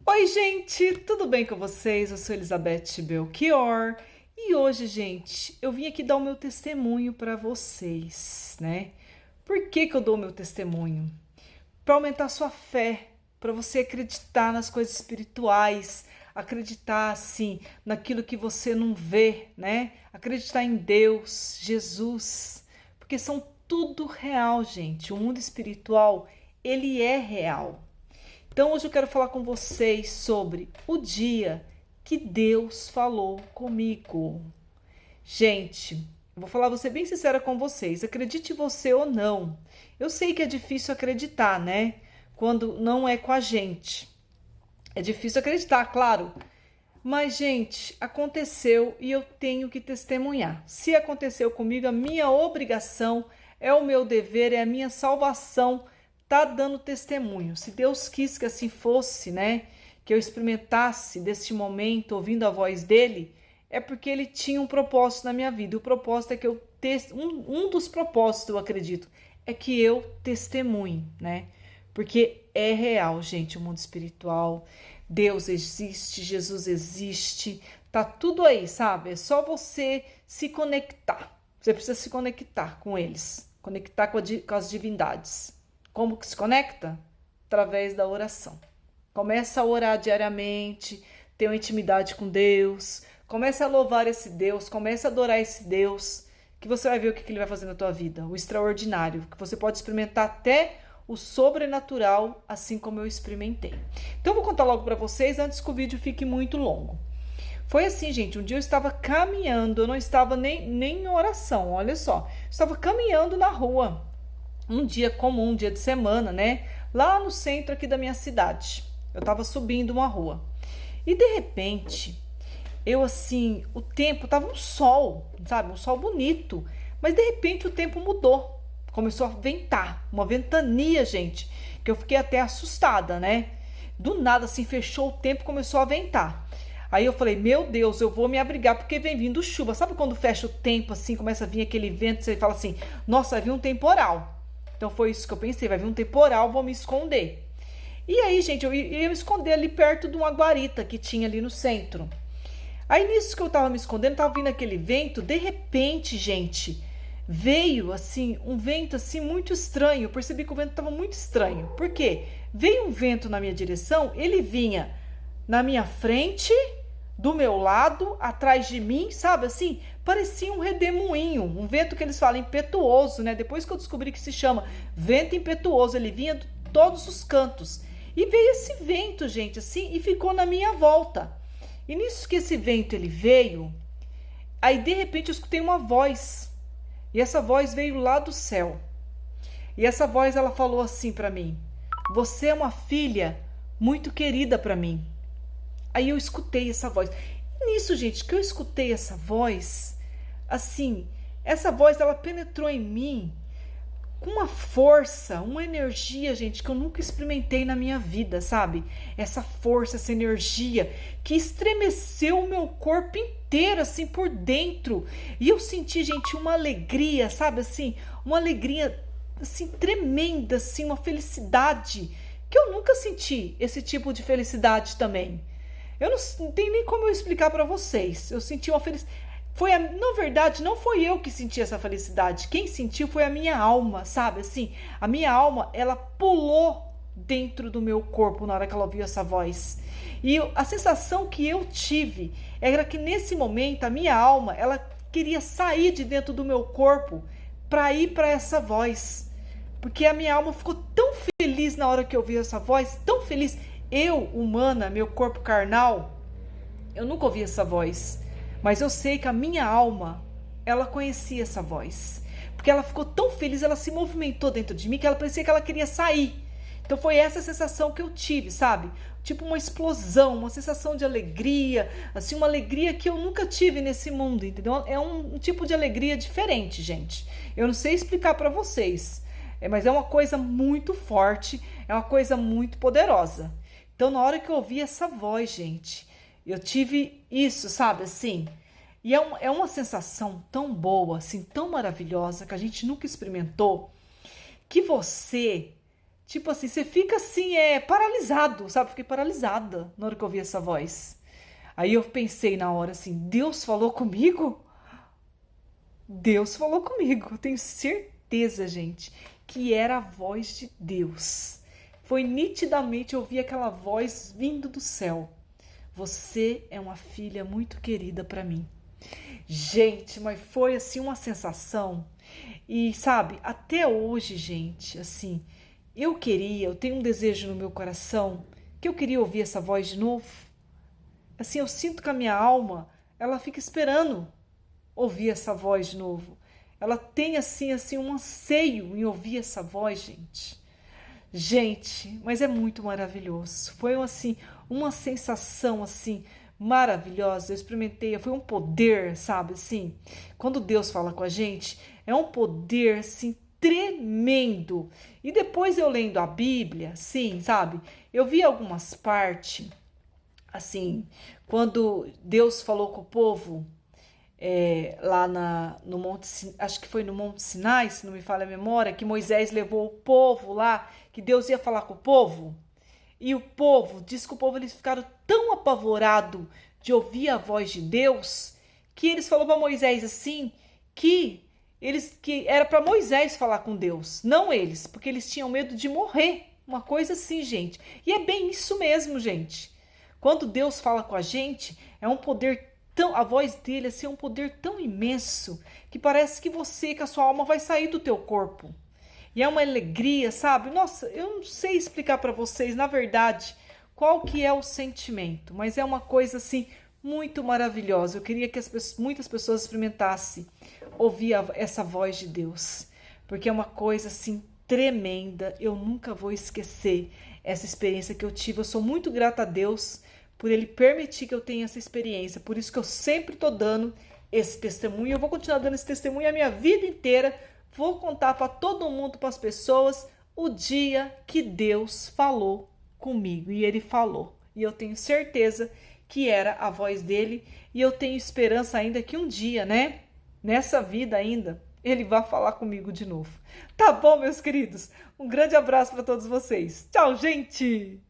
Oi, gente, tudo bem com vocês? Eu sou Elizabeth Belchior e hoje, gente, eu vim aqui dar o meu testemunho para vocês, né? Por que que eu dou o meu testemunho? Para aumentar a sua fé, para você acreditar nas coisas espirituais, acreditar, assim, naquilo que você não vê, né? Acreditar em Deus, Jesus, porque são tudo real, gente. O mundo espiritual, ele é real. Então hoje eu quero falar com vocês sobre o dia que Deus falou comigo. Gente, eu vou falar, vou ser bem sincera com vocês, acredite você ou não. Eu sei que é difícil acreditar, né? Quando não é com a gente. É difícil acreditar, claro. Mas, gente, aconteceu e eu tenho que testemunhar. Se aconteceu comigo, a minha obrigação, é o meu dever, é a minha salvação, tá dando testemunho. Se Deus quis que assim fosse, né? Que eu experimentasse deste momento, ouvindo a voz dele, é porque ele tinha um propósito na minha vida. O propósito é que um dos propósitos, eu acredito, é que eu testemunhe, né? Porque é real, gente, o mundo espiritual. Deus existe, Jesus existe, tá tudo aí, sabe? É só você se conectar. Você precisa se conectar com eles, conectar com as divindades. Como que se conecta? Através da oração. Começa a orar diariamente, ter uma intimidade com Deus, começa a louvar esse Deus, começa a adorar esse Deus, que você vai ver o que ele vai fazer na tua vida, o extraordinário, que você pode experimentar até o sobrenatural, assim como eu experimentei. Então eu vou contar logo para vocês antes que o vídeo fique muito longo. Foi assim, gente, um dia eu estava caminhando, eu não estava nem em oração, olha só. Eu estava caminhando na rua, um dia comum, um dia de semana, né? Lá no centro aqui da minha cidade. Eu estava subindo uma rua. E de repente, eu assim, o tempo tava um sol, sabe? Um sol bonito. Mas de repente o tempo mudou. Começou a ventar, uma ventania, gente, que eu fiquei até assustada, né? Do nada, assim, fechou o tempo, começou a ventar. Aí eu falei, meu Deus, eu vou me abrigar porque vem vindo chuva. Sabe quando fecha o tempo, assim, começa a vir aquele vento, você fala assim, nossa, vai vir um temporal. Então foi isso que eu pensei, vai vir um temporal, vou me esconder. E aí, gente, eu ia me esconder ali perto de uma guarita que tinha ali no centro. Aí nisso que eu tava me escondendo, tava vindo aquele vento, de repente, gente, veio assim, um vento assim muito estranho. Eu percebi que o vento tava muito estranho. Por quê? Veio um vento na minha direção, ele vinha na minha frente, do meu lado, atrás de mim, sabe assim? Parecia um redemoinho, um vento que eles falam impetuoso, né? Depois que eu descobri que se chama vento impetuoso, ele vinha de todos os cantos. E veio esse vento, gente, assim, e ficou na minha volta. E nisso que esse vento ele veio, aí de repente eu escutei uma voz. E essa voz veio lá do céu. E essa voz ela falou assim para mim: "Você é uma filha muito querida para mim". Aí eu escutei essa voz. E nisso, gente, que eu escutei essa voz, assim, essa voz ela penetrou em mim com uma força, uma energia, gente, que eu nunca experimentei na minha vida, sabe? Essa força, essa energia que estremeceu o meu corpo inteiro, assim, por dentro. E eu senti, gente, uma alegria, sabe? Assim, uma alegria, assim, tremenda, assim, uma felicidade que eu nunca senti esse tipo de felicidade também. Eu não tenho nem como eu explicar para vocês. Eu senti uma felicidade. Na verdade, não foi eu que senti essa felicidade. Quem sentiu foi a minha alma, sabe? Assim, a minha alma, ela pulou dentro do meu corpo na hora que ela ouviu essa voz. E a sensação que eu tive era que nesse momento a minha alma, ela queria sair de dentro do meu corpo para ir para essa voz. Porque a minha alma ficou tão feliz na hora que eu ouvi essa voz, tão feliz. Eu, humana, meu corpo carnal, eu nunca ouvi essa voz, mas eu sei que a minha alma, ela conhecia essa voz. Porque ela ficou tão feliz, ela se movimentou dentro de mim que ela parecia que ela queria sair. Então foi essa a sensação que eu tive, sabe? Tipo uma explosão, uma sensação de alegria, assim, uma alegria que eu nunca tive nesse mundo, entendeu? É um tipo de alegria diferente, gente. Eu não sei explicar para vocês, mas é uma coisa muito forte, é uma coisa muito poderosa. Então, na hora que eu ouvi essa voz, gente, eu tive isso, sabe, assim. E é uma sensação tão boa, assim, tão maravilhosa, que a gente nunca experimentou, que você, Tipo assim, você fica assim, paralisado, sabe? Fiquei paralisada na hora que eu ouvi essa voz. Aí eu pensei na hora assim, Deus falou comigo? Deus falou comigo. Eu tenho certeza, gente, que era a voz de Deus. Foi nitidamente eu ouvi aquela voz vindo do céu. Você é uma filha muito querida para mim. Gente, mas foi assim uma sensação. E sabe, até hoje, gente, assim, eu tenho um desejo no meu coração que eu queria ouvir essa voz de novo. Assim, eu sinto que a minha alma, ela fica esperando ouvir essa voz de novo. Ela tem assim um anseio em ouvir essa voz, gente. Gente, mas é muito maravilhoso. Foi assim uma sensação assim maravilhosa. Eu experimentei, foi um poder, sabe, assim. Quando Deus fala com a gente, é um poder assim tremendo. E depois eu lendo a Bíblia, sim, sabe? Eu vi algumas partes assim, quando Deus falou com o povo lá no Monte, acho que foi no Monte Sinai, se não me falha a memória, que Moisés levou o povo lá, que Deus ia falar com o povo, e o povo, diz que o povo, eles ficaram tão apavorados de ouvir a voz de Deus, que eles falaram para Moisés assim, que era para Moisés falar com Deus, não eles, porque eles tinham medo de morrer, uma coisa assim, gente. E é bem isso mesmo, gente. Quando Deus fala com a gente, é um poder tão, a voz dele assim, é um poder tão imenso que parece que a sua alma vai sair do teu corpo. E é uma alegria, sabe? Nossa, eu não sei explicar para vocês, na verdade, qual que é o sentimento, mas é uma coisa assim muito maravilhosa. Eu queria que muitas pessoas experimentassem ouvir essa voz de Deus, porque é uma coisa assim tremenda. Eu nunca vou esquecer essa experiência que eu tive. Eu sou muito grata a Deus por ele permitir que eu tenha essa experiência. Por isso que eu sempre estou dando esse testemunho. Eu vou continuar dando esse testemunho a minha vida inteira. Vou contar para todo mundo, para as pessoas, o dia que Deus falou comigo. E ele falou. E eu tenho certeza que era a voz dele. E eu tenho esperança ainda que um dia, né? Nessa vida ainda, ele vai falar comigo de novo. Tá bom, meus queridos? Um grande abraço para todos vocês. Tchau, gente!